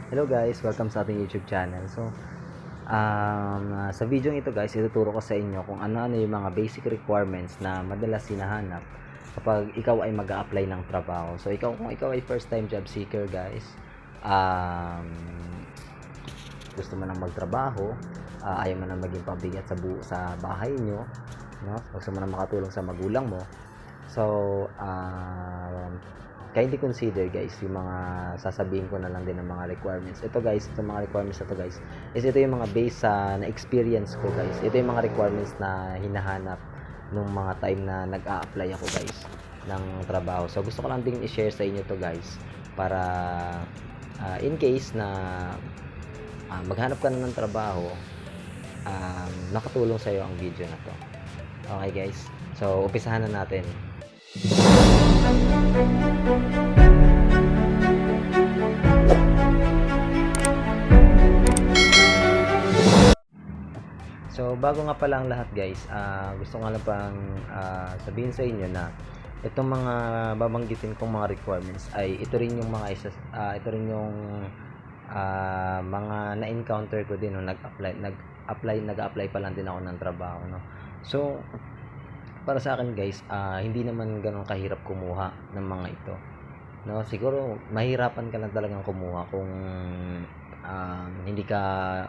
Hello guys, welcome sa ating YouTube channel. Sa video ito guys, ituturo ko sa inyo kung ano-ano yung mga basic requirements na madalas hinahanap kapag ikaw ay mag-a-apply ng trabaho. So kung ikaw ay first time job seeker guys, um, gusto mo nang magtrabaho, ayaw mo nang maging pabigat sa bahay nyo, no? Gusto mo nang makatulong sa magulang mo. So, kindly consider guys yung mga sasabihin ko na lang din ng mga requirements. Ito guys, itong mga requirements na to guys, is ito yung mga based sa na experience ko guys. Ito yung mga requirements na hinahanap nung mga time na nag-a-apply ako guys ng trabaho. So gusto ko lang din i-share sa inyo to guys para in case na maghanap ka na ng trabaho, nakatulong sa iyo ang video na to. Okay guys, so umpisahan na natin. So bago nga pala ang lahat guys, gusto ko nga lang pang sabihin sa inyo na itong mga babanggitin kong mga requirements ay ito rin yung ito rin yung mga na-encounter ko din nung nag-apply pa lang din ako ng trabaho, no. So para sa akin guys, hindi naman ganoon kahirap kumuha ng mga ito, no. Siguro mahirapan ka lang talagang kumuha kung hindi ka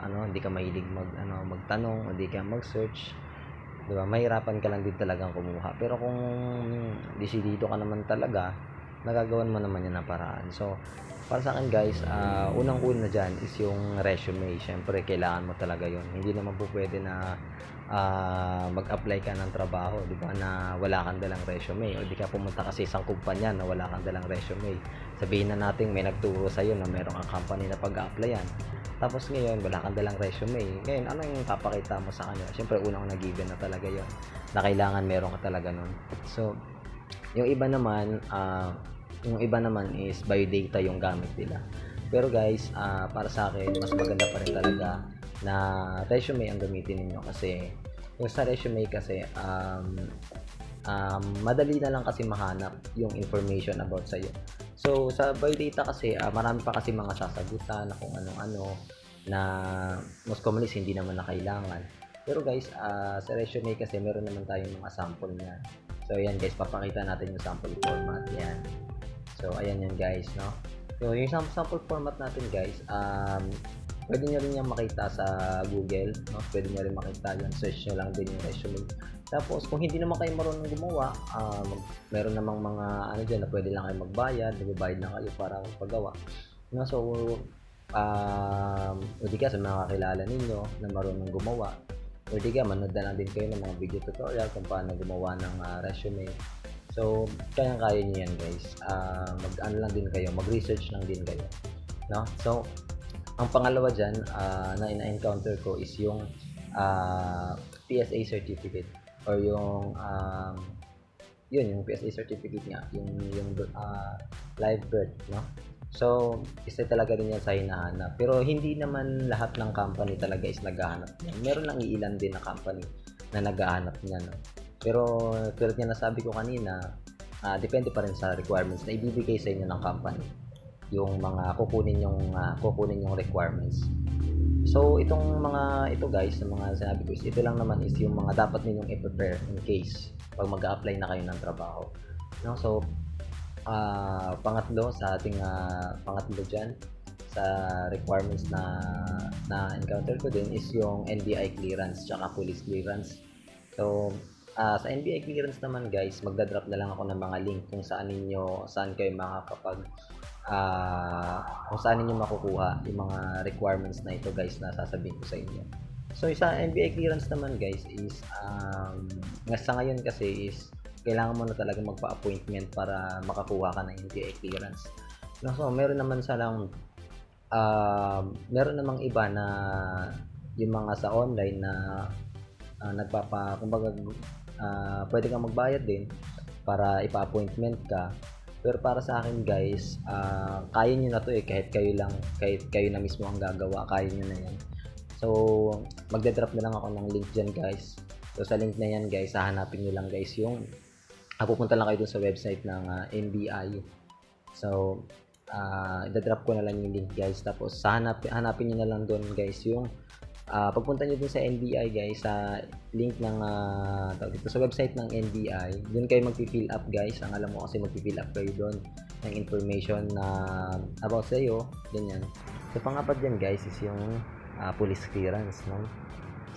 mahilig magtanong o hindi ka mag-search, 'di ba? Mahirapan ka lang din talagang kumuha. Pero kung desidido ka naman talaga, nagagawan mo naman 'yan ng paraan. So, para sa akin guys, unang-una diyan is yung resume. Siyempre kailangan mo talaga 'yon. Hindi naman po pwede na mag-apply ka ng trabaho, 'di ba, na wala kang dalang resume o di ka pumunta kasi sa isang kumpanya na wala kang dalang resume. Sabihin na natin may nagturo sa iyo na meron kang company na pag-a-applyan. Tapos ngayon wala kang dalang resume. Ngayon ano yung papakita mo sa kanya? Siyempre unang-una given na talaga 'yon na kailangan meron ka talaga nun. So, yung iba naman is biodata yung gamit nila. Pero guys, para sa akin mas maganda pa rin talaga na resume ang gamitin ninyo kasi yung sa resume kasi madali na lang kasi mahanap yung information about sa iyo. So sa biodata kasi marami pa kasi mga sasagutan na kung anong-ano na most commonly hindi naman na kailangan. Pero guys, sa resume kasi meron naman tayong mga sample niyan. So ayan guys, papakita natin yung sample format. Yan. So ayan yan guys, no. So yung sample format natin guys, pwede nyo rin yan makita sa Google, no? Pwede nyo rin makita yan, search nyo lang din yung resume. Tapos kung hindi naman kayo marunong gumawa, meron namang mga dyan na pwede lang kayo magbayad, nagbabayad na kayo para magpagawa, no? So o di ka sa mga kakilala ninyo na marunong gumawa, o di ka manood na lang din kayo ng mga video tutorial kung paano gumawa ng resume. So kayang-kaya nyo yan guys. Lang din kayo, mag-research lang din kayo, no? So ang pangalawa dyan na ina-encounter ko is yung PSA certificate or yung yung PSA certificate nga, yung live birth, no? So isa talaga rin yan sa hinahanap, pero hindi naman lahat ng company talaga is naghahanap niyan. Meron lang iilan din na company na naghahanap niyan, no? Pero tulad nga nasabi ko kanina, depende pa rin sa requirements na ibibigay sa inyo ng company yung mga kukunin yung requirements. So itong mga ito guys, sa mga sinabi ko is ito lang naman is yung mga dapat ninyong i-prepare in case pag mag-a-apply na kayo ng trabaho, no? So pangatlo diyan sa requirements na encounter ko din is yung NBI clearance tsaka police clearance. So sa NBI clearance naman guys, magda-drop na lang ako ng mga link kung saan kayo kung saan ninyo makukuha yung mga requirements na ito guys na sasabihin ko sa inyo. So sa NBI clearance naman guys is sa ngayon kasi is kailangan mo na talaga magpa-appointment para makakuha ka ng NBI clearance. No, so meron namang iba na yung mga sa online na pwede kang magbayad din para ipa-appointment ka. Pero para sa akin guys, kaya nyo na to kahit kayo na mismo ang gagawa, kaya nyo na yan. So magde-drop na lang ako ng link dyan guys. So sa link na yan guys, hahanapin nyo lang guys yung pupunta lang kayo dun sa website ng NBI. So idadrop ko na lang yung link guys, tapos hanapin nyo na lang doon guys yung pagpunta nyo dun sa NBI guys, sa link ng dito sa website ng NBI, dun kayo magpi-fill up guys. Ang alam mo kasi magpi-fill up kayo doon ng information na about sa iyo, ganyan. So pangapat dyan guys is yung police clearance, no?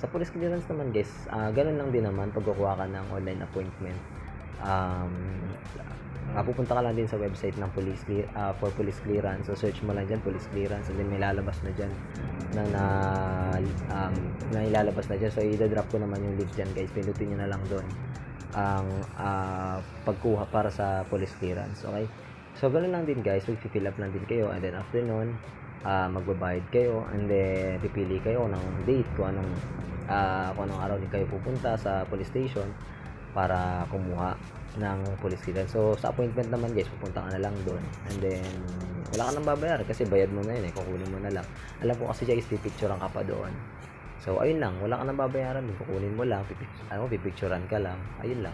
Sa police clearance naman guys, ganun lang din naman pag kukuha ka ng online appointment. Pupunta ka lang din sa website ng for police clearance. So search mo lang dyan police clearance, and then may lalabas na dyan na ilalabas na dyan. So i-drop ko naman yung link dyan guys, pindutin nyo na lang doon ang pagkuha para sa police clearance. Okay, so ganoon lang din guys, mag-fill up lang din kayo, and then after nun magbabayad kayo, and then pipili kayo ng date kung anong araw din kayo pupunta sa police station para kumuha ng police clearance. So sa appointment naman guys, pupunta ka na lang doon, and then wala ka nang babayaran kasi bayad mo na yun kukunin mo na lang. Alam ko kasi guys, pipicturean ka pa doon. So ayun lang, wala ka nang babayaran, kukunin mo lang, pipicturean ka lang, ayun lang.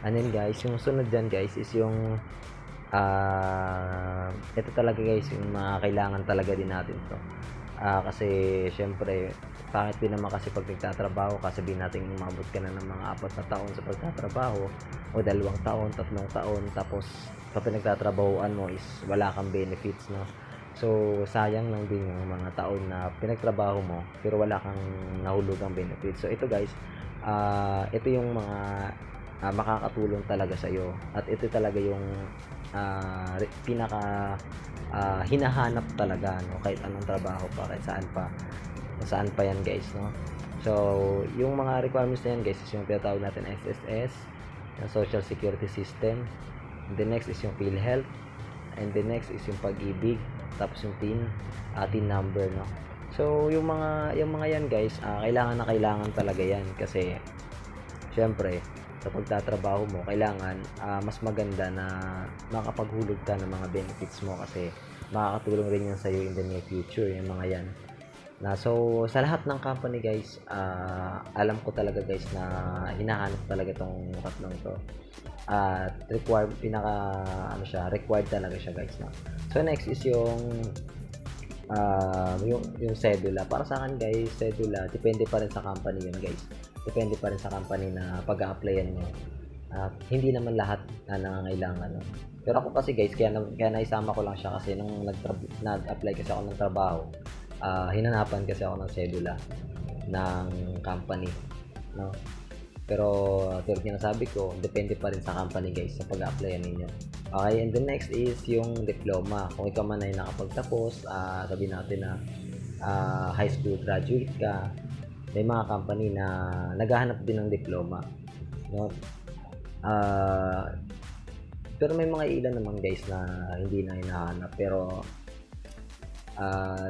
And then guys, yung sunod dyan guys is yung ito talaga guys, yung mga kailangan talaga din natin to. Kasi syempre, pangit din naman kasi pag nagtatrabaho ka, sabihin natin umabot ka na ng mga 4 na taon sa pagtatrabaho, o 2 taon, 3 taon, tapos kapag nagtatrabahoan mo is wala kang benefits, no? So sayang lang din yung mga taon na pinagtrabaho mo pero wala kang nahulugang benefits. So ito guys, ito yung mga makakatulong talaga sa iyo, at ito talaga yung pinaka hinahanap talaga, no? Kahit anong trabaho pa, kahit saan pa yan guys, no? So yung mga requirements na yan guys is yung tinatawag natin SSS, yung Social Security System, and the next is yung PhilHealth, and the next is yung Pag-ibig, tapos yung TIN number, no? So yung mga yan guys, kailangan talaga yan, kasi syempre sa pagtatrabaho mo kailangan mas maganda na makapaghulog ka ng mga benefits mo, kasi makakatulong rin yan sa iyo in the near future, yung mga yan na. So sa lahat ng company guys, alam ko talaga guys na hinahanap talaga tong tatlong to, at required required talaga siya guys, no? So next is yung cedula. Para sa akin guys, cedula depende pa rin sa company yun guys, depende pa rin sa company na pag-a-applyan mo. Hindi naman lahat na nangangailangan, no? Pero ako kasi guys, kaya naisama ko lang siya kasi nung nag-apply kasi ako ng trabaho, hinanapan kasi ako ng cedula ng company, no? Pero tulad ng sabi ko, depende pa rin sa company guys sa pag-a-applyan ninyo. Okay, and the next is yung diploma. Kung ikaw man ay nakapagtapos, sabi natin na high school graduate ka, may mga company na naghahanap din ng diploma, no? Pero may mga ilan naman guys na hindi na hinahanap, pero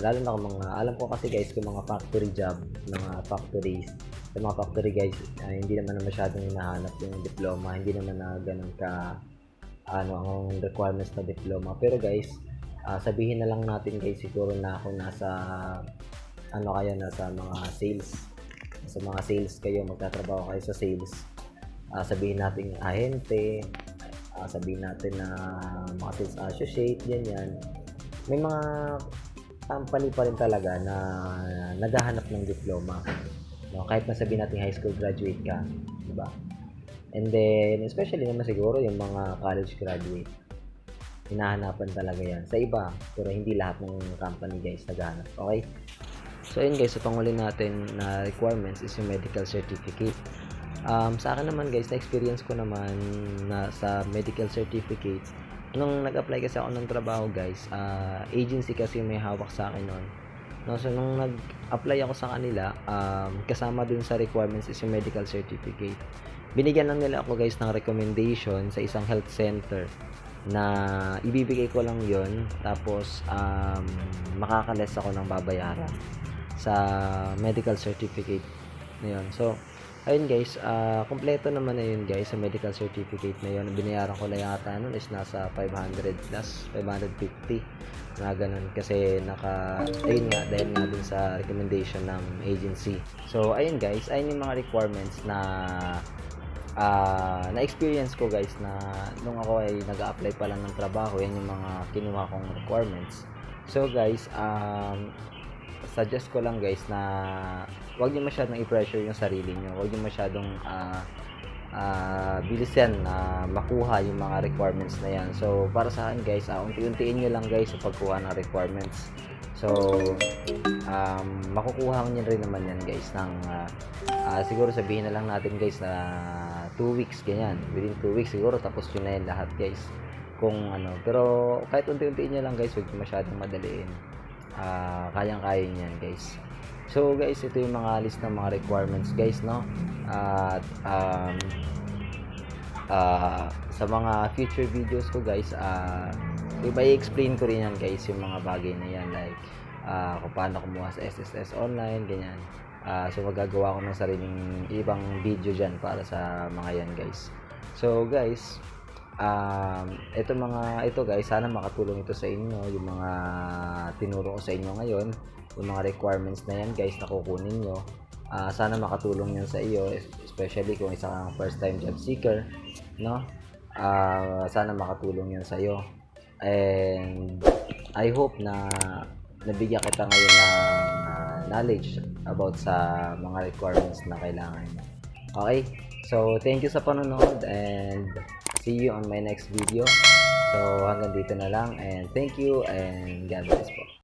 lalo na kung alam ko kasi guys, kung mga factory job, mga factories, sa mga factory guys, hindi naman na masyadong hinahanap yung diploma, hindi naman na ganun ka ang requirements na diploma. Pero guys, sabihin na lang natin guys, siguro na ako nasa nasa mga sales kayo, magtatrabaho kayo sa sales, sabihin natin ahente, sabihin natin na mga sales associate, yan, may mga company pa rin talaga na naghahanap ng diploma, no? Kahit na sabihin natin high school graduate ka, diba? And then especially naman siguro yung mga college graduate, hinahanapan talaga yan sa iba, pero hindi lahat ng company guys naghahanap. Okay, so yun guys, sa panghuli natin na requirements is yung medical certificate. Sa akin naman guys, na-experience ko naman na sa medical certificate, nung nag-apply kasi ako ng trabaho guys, agency kasi may hawak sa akin nun, no? So nung nag-apply ako sa kanila, kasama dun sa requirements is yung medical certificate. Binigyan lang nila ako guys ng recommendation sa isang health center na ibibigay ko lang yon, tapos makaka-less ako ng babayaran sa medical certificate na yun. So ayun guys, kompleto naman na yun guys, sa medical certificate na yun. Binayaran ko lang yata nun is nasa 500 plus 550 na ganun, kasi ayun nga, dahil nga dun sa recommendation ng agency. So ayun guys, ayun yung mga requirements na na-experience ko guys na nung ako ay nag-a-apply pa lang ng trabaho, yan yung mga kinuha kong requirements. So guys, suggest ko lang guys na huwag niyo masyadong i-pressure yung sarili niyo. Huwag niyo masyadong bilisan na makuha yung mga requirements na yan. So para sa akin guys, unti-untiin niyo lang guys sa pagkuha ng requirements. So makukuha niyo rin naman yan guys ng siguro sabihin na lang natin guys na 2 weeks ganyan. Within 2 weeks siguro tapos yun na yan lahat guys. Kung ano, pero kahit unti-untiin niyo lang guys, huwag niyo masyadong madaliin. Kayang-kaya niyan guys. So guys, ito yung mga list ng mga requirements guys, no? At sa mga future videos ko guys, i-explain ko rin yan guys, yung mga bagay na yan, like kung paano kumuha sa SSS online, ganyan. So magagawa ko ng sariling ibang video dyan para sa mga yan guys. So guys, ito guys, sana makatulong ito sa inyo, yung mga tinuro ko sa inyo ngayon, yung mga requirements na yan guys na kukunin nyo. Sana makatulong yan sa iyo, especially kung isa kang first time job seeker, no? Sana makatulong yan sa iyo, and I hope na nabigyan kita ngayon ng knowledge about sa mga requirements na kailangan. Okay, so thank you sa panonood and see you on my next video. So hanggang dito na lang, and thank you and God bless po.